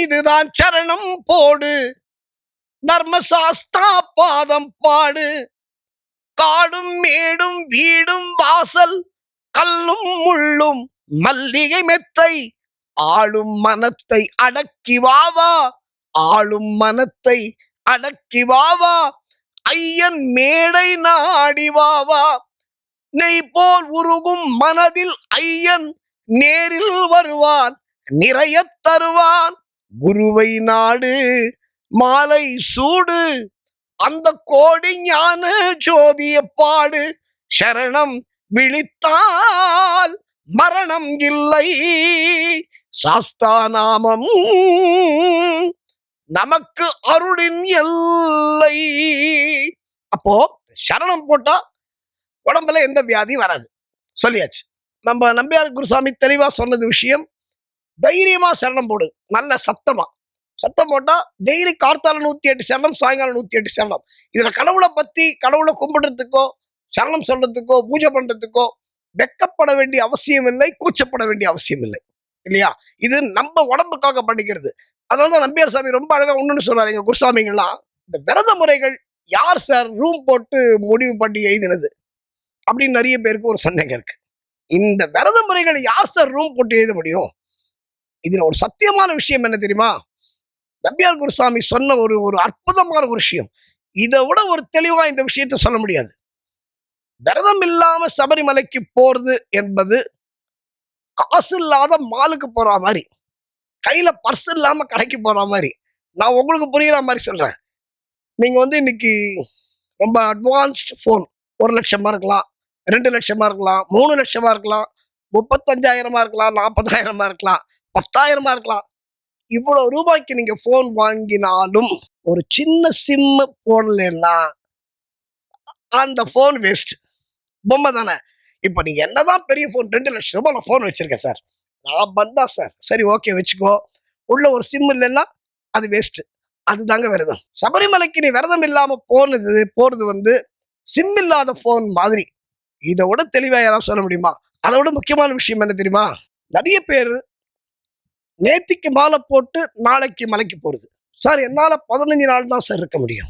இதுதான் சரணம் போடு, தர்மசாஸ்தா பாதம் பாடு. காடும் மேடும் வீடும் வாசல், கல்லும் முள்ளும் மல்லிகை மெத்தை, ஆளும் மனத்தை அடக்கி வாவா, ஆளும் மனத்தை அடக்கி வாவா, ஐயன் மேடை நாடி வாவா. நெய் போல் உருகும் மனதில் ஐயன் நேரில் வருவான், நிறைய தருவான். குருவை நாடு, மாலை சூடு, அந்த கோடி ஞான ஜோதிய பாடு. சரணம் விழித்தால் மரணம் இல்லை, சாஸ்தாநாமம் நமக்கு அருளின் எல்லை. அப்போ சரணம் போட்டா உடம்புல எந்த வியாதி வராது, சொல்லியாச்சு. நம்ம நம்பியார் குருசாமி தெளிவா சொன்னது விஷயம். தைரியமா சரணம் போடு, நல்ல சத்தமா சத்தம் போட்டா டெய்லி கார்த்தால 108 சரணம், சாயங்காலம் 108 சரணம். இதுல கடவுளை பத்தி, கடவுளை கும்பிடுறதுக்கோ சரணம் சொல்றதுக்கோ பூஜை பண்றதுக்கோ வெக்கப்பட வேண்டிய அவசியம் இல்லை, கூச்சப்பட வேண்டிய அவசியம் இல்லை, இல்லையா? இது நம்ம உடம்புக்காக பண்ணிக்கிறது. அதனாலதான் நம்பியார் சாமி ரொம்ப அழகா ஒண்ணுன்னு சொல்றாரு. எங்க குருசாமிங்கெல்லாம், இந்த விரத முறைகள் யார் சார் ரூம் போட்டு முடிவு பண்ணி எழுதினது அப்படின்னு நிறைய பேருக்கு ஒரு சந்தேகம் இருக்கு. இந்த விரத முறைகளை யார் சார் ரூம் போட்டு எழுத முடியும்? இதுல ஒரு சத்தியமான விஷயம் என்ன தெரியுமா? நம்பியார் குருசாமி சொன்ன ஒரு அற்புதமான ஒரு விஷயம். இதை விட ஒரு தெளிவா இந்த விஷயத்தை சொல்ல முடியாது. விரதம் இல்லாம சபரிமலைக்கு போறது என்பது காசு இல்லாத மாலுக்கு போற மாதிரி, கையில பர்ஸ் இல்லாம கடைக்கு போற மாதிரி. நான் உங்களுக்கு புரியுற மாதிரி சொல்றேன். நீங்க இன்னைக்கு ரொம்ப அட்வான்ஸ்ட் போன் 1 லட்சமா இருக்கலாம், 2 லட்சமா இருக்கலாம், 3 லட்சமா இருக்கலாம், 35,000 இருக்கலாம், 40,000 இருக்கலாம், 10,000 இருக்கலாம். இவ்வளவு ரூபாய்க்கு நீங்க போன் வாங்கினாலும் ஒரு சின்ன சிம் போடலன்னா அந்த போன் வேஸ்ட், பொம்மை தானே. இப்ப நீங்க என்னதான் பெரிய போன், 2 லட்சம் ரூபாய் நான் போன் வச்சிருக்கேன் சார், நான் வந்தா சார், சரி ஓகே வச்சுக்கோ, உள்ள ஒரு சிம் இல்லைன்னா அது வேஸ்ட். அதுதாங்க விரதம். சபரிமலைக்கு நீ விரதம் இல்லாம போறது சிம் இல்லாத போன் மாதிரி. இதை விட தெளிவா யாராவது சொல்ல முடியுமா? அதை விட முக்கியமான விஷயம் என்ன தெரியுமா? நிறைய பேர் நேத்திக்கு மாலை போட்டு நாளைக்கு மலைக்கு போறது. சார் என்னால 15 நாள் தான் சார் இருக்க முடியும்,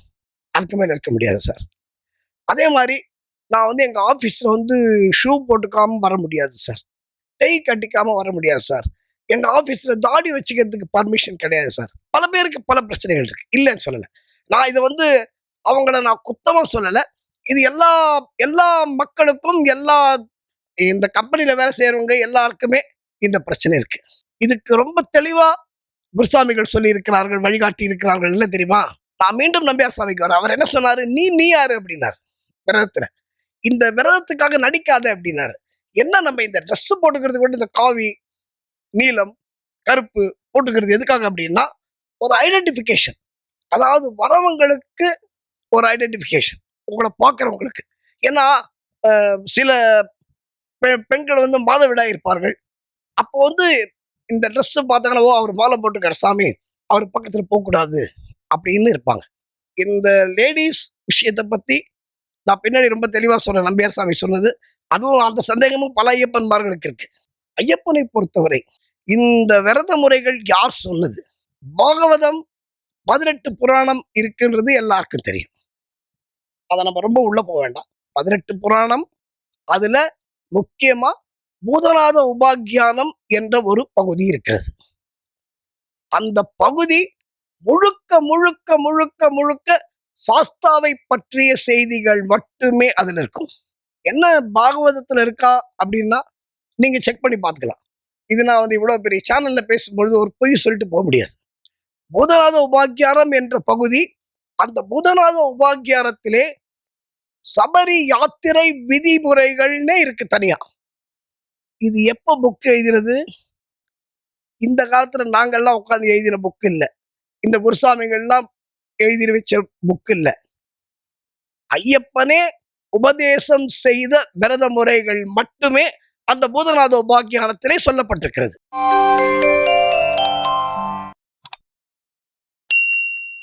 அதுக்கு மேல இருக்க முடியாது சார். அதே மாதிரி நான் எங்க ஆபீஸ்ல ஷூ போட்டுக்காம வர முடியாது சார், டை கட்டிக்காம வர முடியாது சார், எங்க ஆபீஸ்ல தாடி வச்சுக்கிறதுக்கு பர்மிஷன் கிடையாது சார். பல பேருக்கு பல பிரச்சனைகள் இருக்கு, இல்லைன்னு சொல்லல. நான் இதை அவங்கள நான் குத்தமா சொல்லல. இது எல்லா மக்களுக்கும், இந்த கம்பெனில வேலை செய்யறவங்க எல்லாருக்குமே இந்த பிரச்சனை இருக்கு. இதுக்கு ரொம்ப தெளிவா குருசாமிகள் சொல்லி இருக்கிறார்கள், வழிகாட்டி இருக்கிறார்கள். என்ன தெரியுமா? நான் மீண்டும் நம்பியார் சாமிக்கு வரேன். அவர் என்ன சொன்னாரு? நீ யாரு அப்படின்னாரு விரதத்துல. இந்த விரதத்துக்காக நடிக்காத அப்படின்னாரு. என்ன நம்ம இந்த ட்ரெஸ் போட்டுக்கிறது கூட, இந்த காவி, நீலம், கருப்பு போட்டுக்கிறது எதுக்காக அப்படின்னா ஒரு ஐடென்டிபிகேஷன். அதாவது வரவங்களுக்கு ஒரு ஐடென்டிபிகேஷன், உங்களை பார்க்கறவங்களுக்கு. ஏன்னா சில பெண்கள் மாதவிடாய் இருப்பார்கள். அப்போ இந்த ட்ரெஸ் பார்த்தாங்கன்னா, ஓ அவர் மாலை போட்டுக்கார சாமி, அவர் பக்கத்துல போகக்கூடாது அப்படின்னு இருப்பாங்க. இந்த லேடிஸ் விஷயத்தை பத்தி நான் பின்னாடி ரொம்ப தெளிவா சொல்றேன். நம்பியார் சாமி சொன்னது, அதுவும் அந்த சந்தேகமும் பல ஐயப்பன்மார்களுக்கு இருக்கு. ஐயப்பனை பொறுத்தவரை இந்த விரத முறைகள் யார் சொன்னது? பாகவதம் 18 புராணம் இருக்குன்றது எல்லாருக்கும் தெரியும். அதை நம்ம ரொம்ப உள்ள போக வேண்டாம். 18 புராணம், அதுல முக்கியமா பூதநாத உபாக்கியானம் என்ற ஒரு பகுதி இருக்கிறது. அந்த பகுதி முழுக்க முழுக்க முழுக்க முழுக்க சாஸ்தாவை பற்றிய செய்திகள் மட்டுமே அதுல இருக்கும். என்ன பாகவதத்துல இருக்கா அப்படின்னா நீங்க செக் பண்ணி பார்த்துக்கலாம். இது நான் இவ்வளவு பெரிய சேனல்ல பேசும்பொழுது ஒரு பொய் சொல்லிட்டு போக முடியாது. பூதநாத உபாக்கியானம் என்ற பகுதி, அந்த பூதநாத உபாக்கியானத்திலே சபரி யாத்திரை விதிமுறைகள்னே இருக்கு தனியா. இது எப்ப புக் எழுதினது? இந்த காலத்துல நாங்கெல்லாம் உட்காந்து எழுதின புக் இல்லை, இந்த குருசாமிகள்லாம் எழுதி வச்ச புக் இல்லை. ஐயப்பனே உபதேசம் செய்த விரத முறைகள் மட்டுமே அந்த பூதநாத உபாக்கியானத்திலே சொல்லப்பட்டிருக்கிறது.